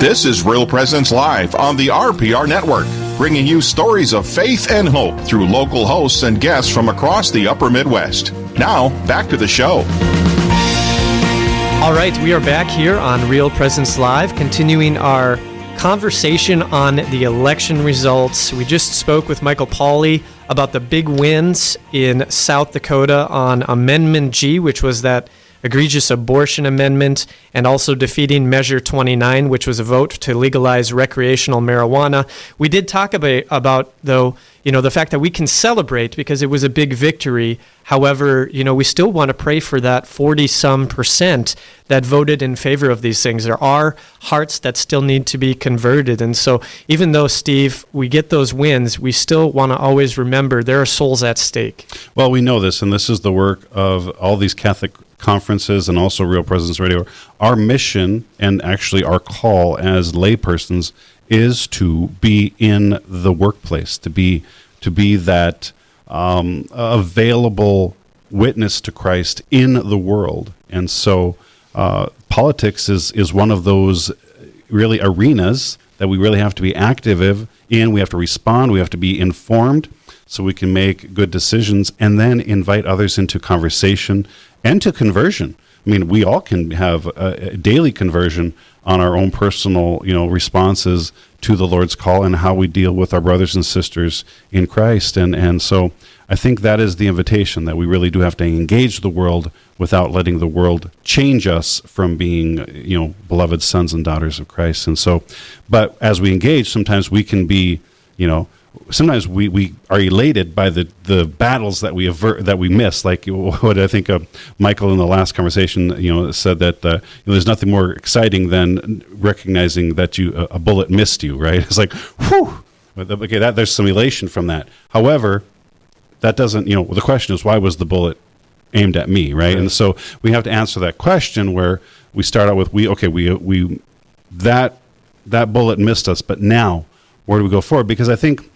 This is Real Presence Live on the RPR Network, bringing you stories of faith and hope through local hosts and guests from across the upper Midwest. Now, back to the show. All right, we are back here on Real Presence Live, continuing our conversation on the election results. We just spoke with Michael Pauley about the big wins in South Dakota on Amendment G, which was that egregious abortion amendment, and also defeating Measure 29, which was a vote to legalize recreational marijuana. We did talk about though, the fact that we can celebrate because it was a big victory. However, we still want to pray for that 40-some% that voted in favor of these things. There are hearts that still need to be converted. And so even though, Steve, we get those wins, we still want to always remember there are souls at stake. Well, we know this, and this is the work of all these Catholic conferences and also Real Presence Radio. Our mission and actually our call as laypersons is to be in the workplace, to be that available witness to Christ in the world. And so politics is one of those really arenas that we really have to be active in. We have to respond. We have to be informed so we can make good decisions and then invite others into conversation and to conversion. I mean, we all can have a daily conversion on our own personal, responses to the Lord's call and how we deal with our brothers and sisters in Christ. And so I think that is the invitation, that we really do have to engage the world without letting the world change us from being, beloved sons and daughters of Christ. And so, but as we engage, sometimes we can be, sometimes we are elated by the battles that we miss. Like what I think Michael in the last conversation, said that there's nothing more exciting than recognizing that a bullet missed you, right? It's like, whew, okay, there's some elation from that. However, that doesn't, the question is, why was the bullet aimed at me, right? And so we have to answer that question where we start out with, that bullet missed us, but now where do we go forward? Because I think,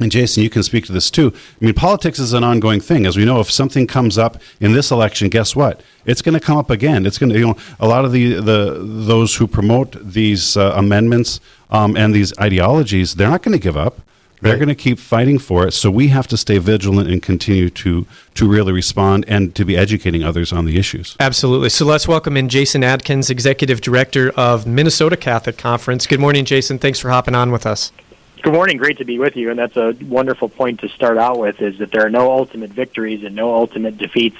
and Jason, you can speak to this too. I mean, politics is an ongoing thing. As we know, if something comes up in this election, guess what? It's going to come up again. It's going to, a lot of those who promote these amendments and these ideologies, they're not going to give up. They're going to keep fighting for it. So we have to stay vigilant and continue to really respond and to be educating others on the issues. Absolutely. So let's welcome in Jason Adkins, Executive Director of Minnesota Catholic Conference. Good morning, Jason. Thanks for hopping on with us. Good morning. Great to be with you. And that's a wonderful point to start out with, is that there are no ultimate victories and no ultimate defeats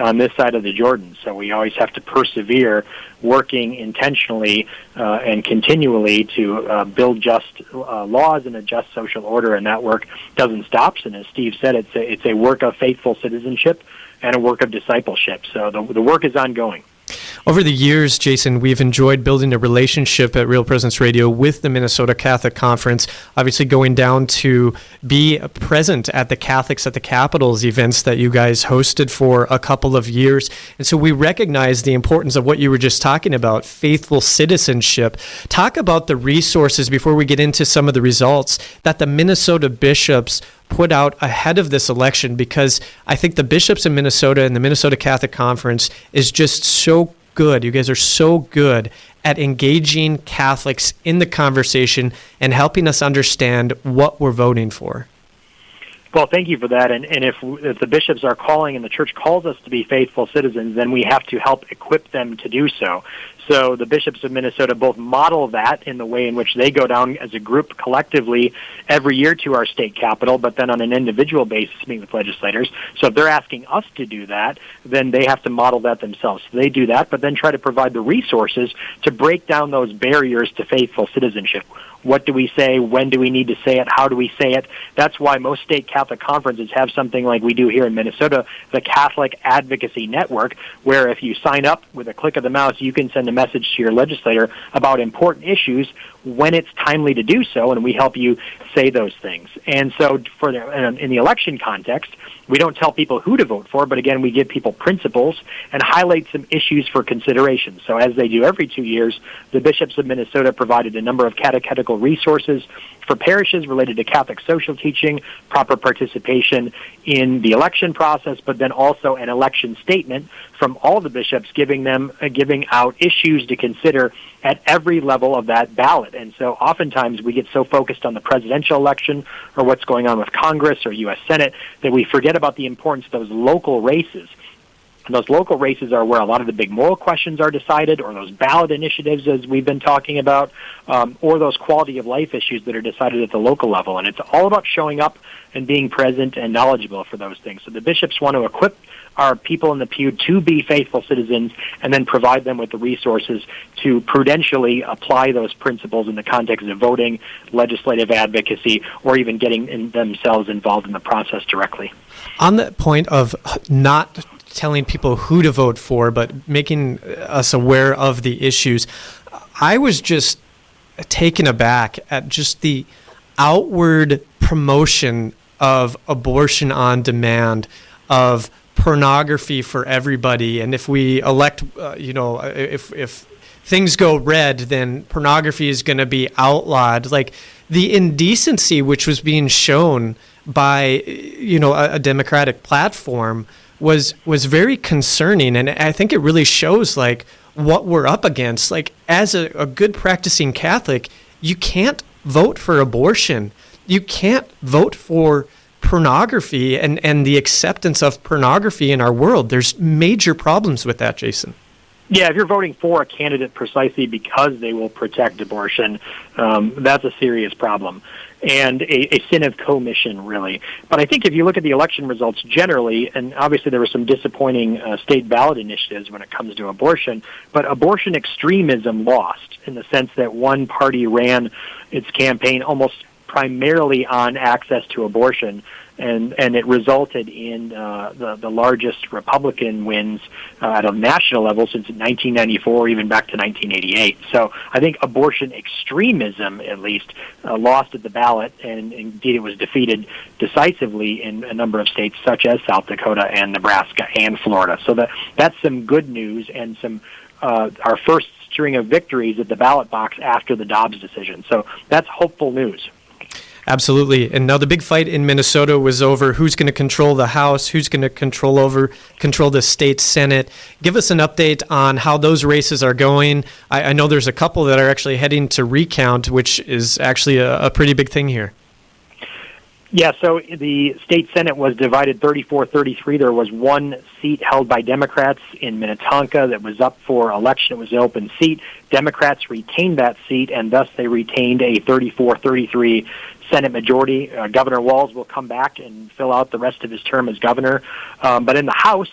on this side of the Jordan. So we always have to persevere, working intentionally and continually to build just laws and a just social order, and that work doesn't stop. And as Steve said, it's a work of faithful citizenship and a work of discipleship. So the work is ongoing. Over the years, Jason, we've enjoyed building a relationship at Real Presence Radio with the Minnesota Catholic Conference, obviously going down to be present at the Catholics at the Capitals events that you guys hosted for a couple of years. And so we recognize the importance of what you were just talking about, faithful citizenship. Talk about the resources, before we get into some of the results, that the Minnesota bishops put out ahead of this election, because I think the bishops in Minnesota and the Minnesota Catholic Conference is just so good. You guys are so good at engaging Catholics in the conversation and helping us understand what we're voting for. Well, thank you for that. And if the bishops are calling and the church calls us to be faithful citizens, then we have to help equip them to do so. So the bishops of Minnesota both model that in the way in which they go down as a group collectively every year to our state capitol, but then on an individual basis meet with legislators. So if they're asking us to do that, then they have to model that themselves. So they do that, but then try to provide the resources to break down those barriers to faithful citizenship. What do we say? When do we need to say it? How do we say it? That's why most state Catholic conferences have something like we do here in Minnesota, the Catholic Advocacy Network, where if you sign up with a click of the mouse, you can send a message to your legislator about important issues when it's timely to do so, and we help you say those things. And so in the election context, we don't tell people who to vote for, but again, we give people principles and highlight some issues for consideration. So as they do every 2 years, the bishops of Minnesota provided a number of catechetical resources for parishes related to Catholic social teaching, proper participation in the election process, but then also an election statement from all the bishops giving out issues to consider at every level of that ballot. And so oftentimes we get so focused on the presidential election or what's going on with Congress or U.S. Senate that we forget about the importance of those local races. And those local races are where a lot of the big moral questions are decided, or those ballot initiatives, as we've been talking about, or those quality of life issues that are decided at the local level. And it's all about showing up and being present and knowledgeable for those things. So the bishops want to equip our people in the pew to be faithful citizens and then provide them with the resources to prudentially apply those principles in the context of voting, legislative advocacy, or even getting themselves involved in the process directly. On the point of not telling people who to vote for, but making us aware of the issues, I was just taken aback at just the outward promotion of abortion on demand, of pornography for everybody, and if we elect, if things go red, then pornography is going to be outlawed. Like the indecency which was being shown by, a Democratic platform was very concerning, and I think it really shows like what we're up against. Like as a good practicing Catholic, you can't vote for abortion. You can't vote for pornography and the acceptance of pornography in our world. There's major problems with that, Jason. Yeah, if you're voting for a candidate precisely because they will protect abortion, that's a serious problem and a sin of commission, really. But I think if you look at the election results generally, and obviously there were some disappointing state ballot initiatives when it comes to abortion, but abortion extremism lost in the sense that one party ran its campaign almost primarily on access to abortion, and it resulted in the largest Republican wins at a national level since 1994, even back to 1988. So I think abortion extremism, at least, lost at the ballot, and indeed it was defeated decisively in a number of states such as South Dakota and Nebraska and Florida. So that's some good news and some our first string of victories at the ballot box after the Dobbs decision. So that's hopeful news. Absolutely. And now the big fight in Minnesota was over who's going to control the House, who's going to control the state Senate. Give us an update on how those races are going. I know there's a couple that are actually heading to recount, which is actually a pretty big thing here. Yeah, so the state Senate was divided 34-33. There was one seat held by Democrats in Minnetonka that was up for election. It was an open seat. Democrats retained that seat, and thus they retained a 34-33 Senate majority. Governor Walz will come back and fill out the rest of his term as governor. But in the House,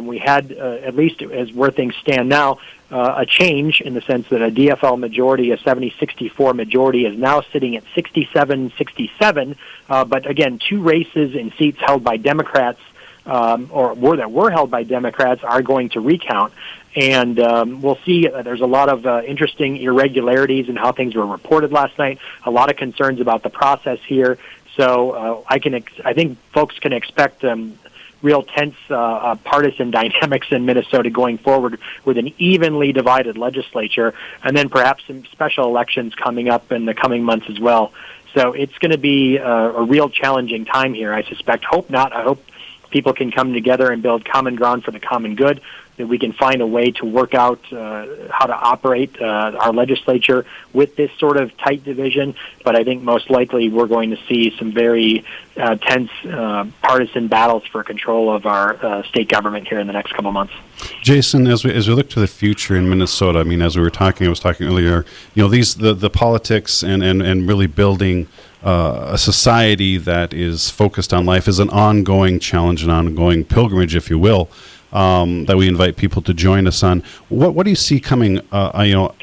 we had, at least as where things stand now, a change in the sense that a DFL majority, a 70-64 majority, is now sitting at 67-67. But again, two races in seats held by Democrats, that were held by Democrats, are going to recount. And we'll see. There's a lot of interesting irregularities in how things were reported last night. A lot of concerns about the process here. So I think folks can expect real tense partisan dynamics in Minnesota going forward with an evenly divided legislature, and then perhaps some special elections coming up in the coming months as well. So it's going to be a real challenging time here, I suspect. Hope not. I hope people can come together and build common ground for the common good, that we can find a way to work out how to operate our legislature with this sort of tight division. But I think most likely we're going to see some very tense partisan battles for control of our state government here in the next couple months. Jason, as we look to the future in Minnesota, I mean, as I was talking earlier, the politics and really building a society that is focused on life is an ongoing challenge, an ongoing pilgrimage, if you will, that we invite people to join us on. What do you see coming?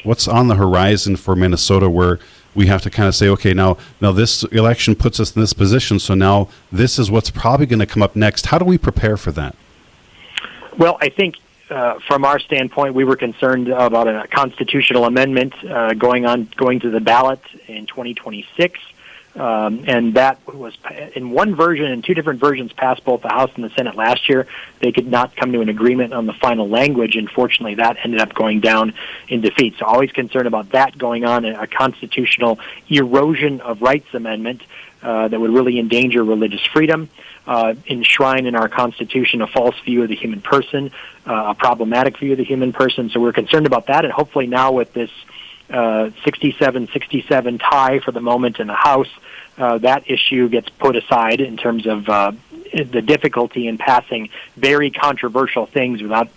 What's on the horizon for Minnesota, where we have to kind of say, okay, now this election puts us in this position, so now this is what's probably going to come up next. How do we prepare for that? Well, I think from our standpoint, we were concerned about a constitutional amendment going to the ballot in 2026. And that was in one version, in two different versions, passed both the House and the Senate last year. They could not come to an agreement on the final language. Unfortunately, that ended up going down in defeat. So always concerned about that going on, a constitutional erosion of rights amendment. that would really endanger religious freedom, enshrine in our Constitution a false view of the human person, a problematic view of the human person. So we're concerned about that, and hopefully now with this 67-67 tie for the moment in the House, that issue gets put aside in terms of the difficulty in passing very controversial things without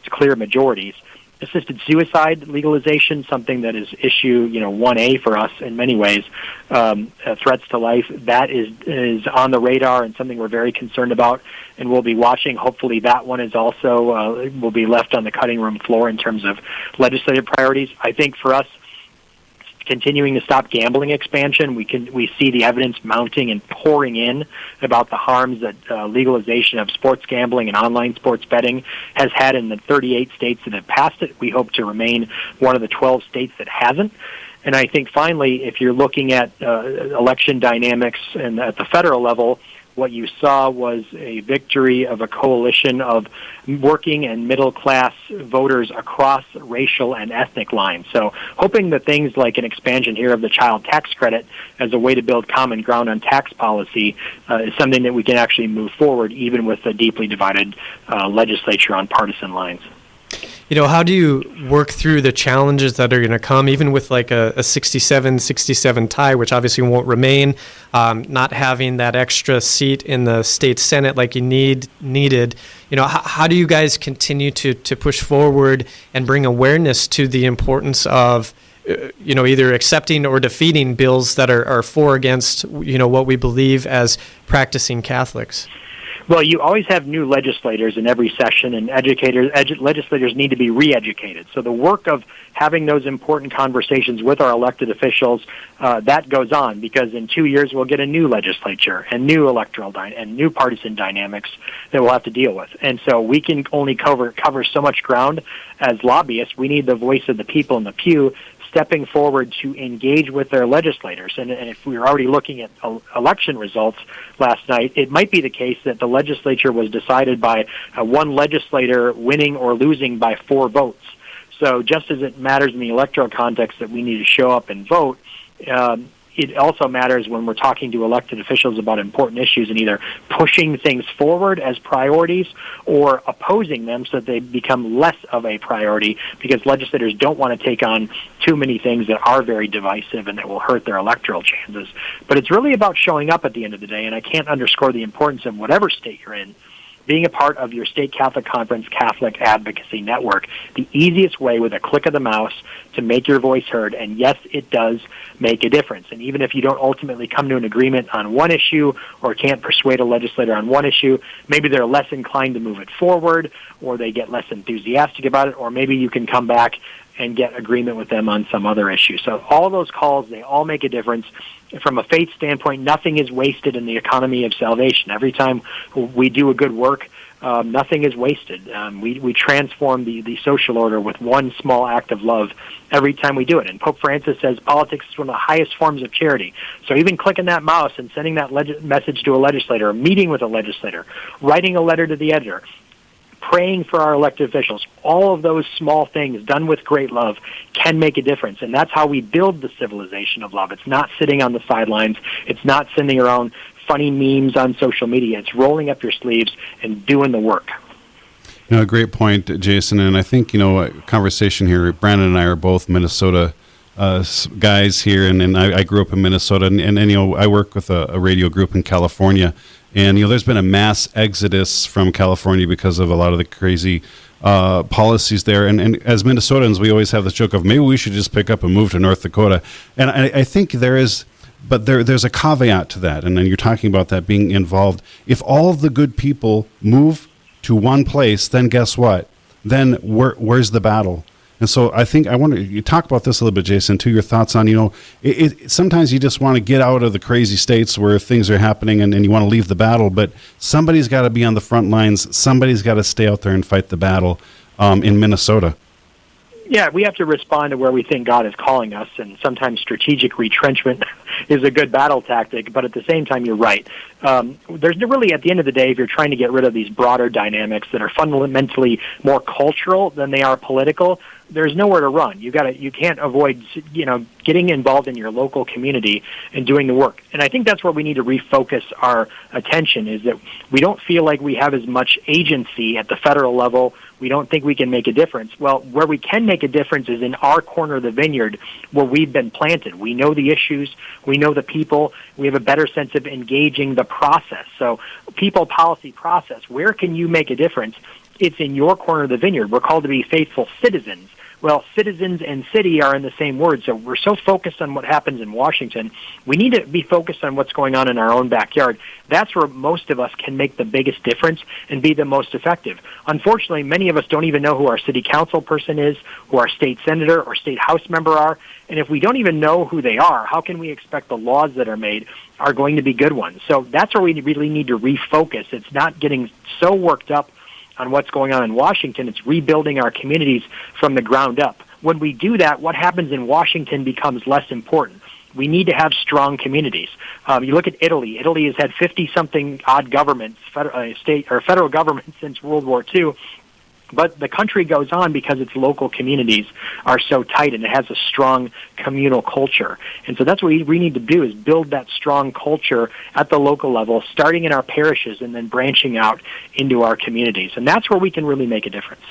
clear majorities. Assisted suicide legalization, something that is issue 1A for us in many ways, threats to life, that is on the radar and something we're very concerned about, and we'll be watching. Hopefully that one is also will be left on the cutting room floor in terms of legislative priorities. I think for us, continuing to stop gambling expansion, we see the evidence mounting and pouring in about the harms that legalization of sports gambling and online sports betting has had in the 38 states that have passed it. We hope to remain one of the 12 states that hasn't. And I think finally, if you're looking at election dynamics and at the federal level, what you saw was a victory of a coalition of working and middle-class voters across racial and ethnic lines. So hoping that things like an expansion here of the child tax credit as a way to build common ground on tax policy is something that we can actually move forward, even with a deeply divided legislature on partisan lines. How do you work through the challenges that are going to come, even with like a 67-67 tie, which obviously won't remain, not having that extra seat in the state Senate like you needed? How do you guys continue to push forward and bring awareness to the importance of either accepting or defeating bills that are for or against what we believe as practicing Catholics? Well, you always have new legislators in every session, and legislators need to be re-educated. So the work of having those important conversations with our elected officials, that goes on, because in 2 years we'll get a new legislature and new electoral and new partisan dynamics that we'll have to deal with. And so we can only cover so much ground as lobbyists. We need the voice of the people in the pew stepping forward to engage with their legislators. And if we were already looking at election results last night, it might be the case that the legislature was decided by one legislator winning or losing by 4 votes. So just as it matters in the electoral context that we need to show up and vote, it also matters when we're talking to elected officials about important issues and either pushing things forward as priorities or opposing them so that they become less of a priority, because legislators don't want to take on too many things that are very divisive and that will hurt their electoral chances. But it's really about showing up at the end of the day, and I can't underscore the importance of whatever state you're in, being a part of your state Catholic Conference Catholic Advocacy Network, the easiest way with a click of the mouse to make your voice heard. And yes, it does make a difference. And even if you don't ultimately come to an agreement on one issue or can't persuade a legislator on one issue, maybe they're less inclined to move it forward, or they get less enthusiastic about it, or maybe you can come back and get agreement with them on some other issue. So all those calls, they all make a difference. From a faith standpoint, nothing is wasted in the economy of salvation. Every time we do a good work, nothing is wasted. We transform the social order with one small act of love every time we do it. And Pope Francis says politics is one of the highest forms of charity. So even clicking that mouse and sending that message to a legislator, meeting with a legislator, writing a letter to the editor, praying for our elected officials, all of those small things done with great love can make a difference. And that's how we build the civilization of love. It's not sitting on the sidelines. It's not sending around funny memes on social media. It's rolling up your sleeves and doing the work. A great point, Jason. And I think, a conversation here, Brandon and I are both Minnesota guys here, and I grew up in Minnesota, and I work with a radio group in California. And, there's been a mass exodus from California because of a lot of the crazy policies there. And as Minnesotans, we always have this joke of maybe we should just pick up and move to North Dakota. And I think there's a caveat to that. And then you're talking about that being involved. If all of the good people move to one place, then guess what? Then where's the battle? And so I think I want to talk about this a little bit, Jason, too, your thoughts on, sometimes you just want to get out of the crazy states where things are happening and you want to leave the battle, but somebody's got to be on the front lines. Somebody's got to stay out there and fight the battle in Minnesota. Yeah, we have to respond to where we think God is calling us, and sometimes strategic retrenchment is a good battle tactic, but at the same time, you're right. There's really, at the end of the day, if you're trying to get rid of these broader dynamics that are fundamentally more cultural than they are political, there's nowhere to run. You can't avoid, getting involved in your local community and doing the work. And I think that's where we need to refocus our attention, is that we don't feel like we have as much agency at the federal level. We don't think we can make a difference. Well, where we can make a difference is in our corner of the vineyard where we've been planted. We know the issues. We know the people. We have a better sense of engaging the process. So people, policy, process, where can you make a difference? It's in your corner of the vineyard. We're called to be faithful citizens. Well, citizens and city are in the same word, so we're so focused on what happens in Washington. We need to be focused on what's going on in our own backyard. That's where most of us can make the biggest difference and be the most effective. Unfortunately, many of us don't even know who our city council person is, who our state senator or state house member are, and if we don't even know who they are, how can we expect the laws that are made are going to be good ones? So that's where we really need to refocus. It's not getting so worked up on what's going on in Washington. It's rebuilding our communities from the ground up. When we do that, what happens in Washington becomes less important. We need to have strong communities. You look at Italy. Italy has had 50-something odd governments, federal government since World War II. But the country goes on because its local communities are so tight, and it has a strong communal culture. And so that's what we need to do, is build that strong culture at the local level, starting in our parishes and then branching out into our communities. And that's where we can really make a difference.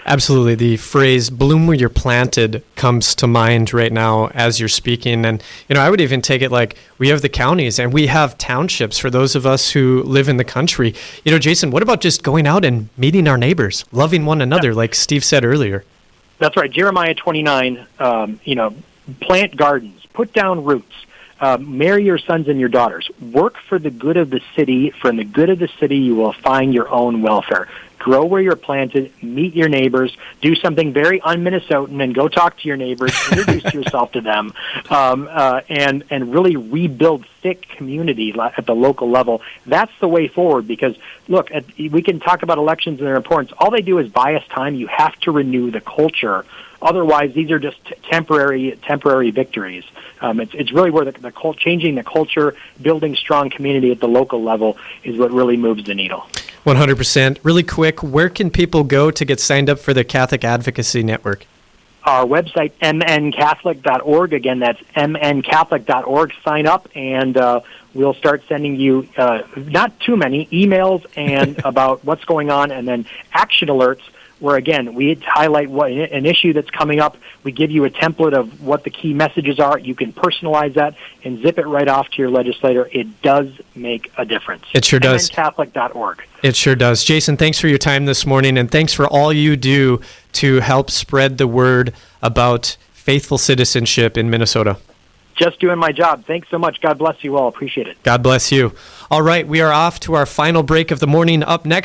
Absolutely. The phrase "bloom where you're planted" comes to mind right now as you're speaking. And, I would even take it like we have the counties and we have townships for those of us who live in the country. Jason, what about just going out and meeting our neighbors, loving one another, like Steve said earlier? That's right. Jeremiah 29, plant gardens, put down roots. Marry your sons and your daughters. Work for the good of the city. For in the good of the city, you will find your own welfare. Grow where you're planted. Meet your neighbors. Do something very un-Minnesotan and go talk to your neighbors. Introduce yourself to them, and really rebuild thick community at the local level. That's the way forward. Because look, we can talk about elections and their importance. All they do is buy us time. You have to renew the culture. Otherwise, these are just temporary victories. It's really where changing the culture, building strong community at the local level is what really moves the needle. 100%. Really quick, where can people go to get signed up for the Catholic Advocacy Network? Our website, mncatholic.org. Again, that's mncatholic.org. Sign up, and we'll start sending you not too many emails and about what's going on, and then action alerts, where, again, we highlight an issue that's coming up. We give you a template of what the key messages are. You can personalize that and zip it right off to your legislator. It does make a difference. It sure does. Catholic.org. It sure does. Jason, thanks for your time this morning, and thanks for all you do to help spread the word about faithful citizenship in Minnesota. Just doing my job. Thanks so much. God bless you all. Appreciate it. God bless you. All right, we are off to our final break of the morning. Up next,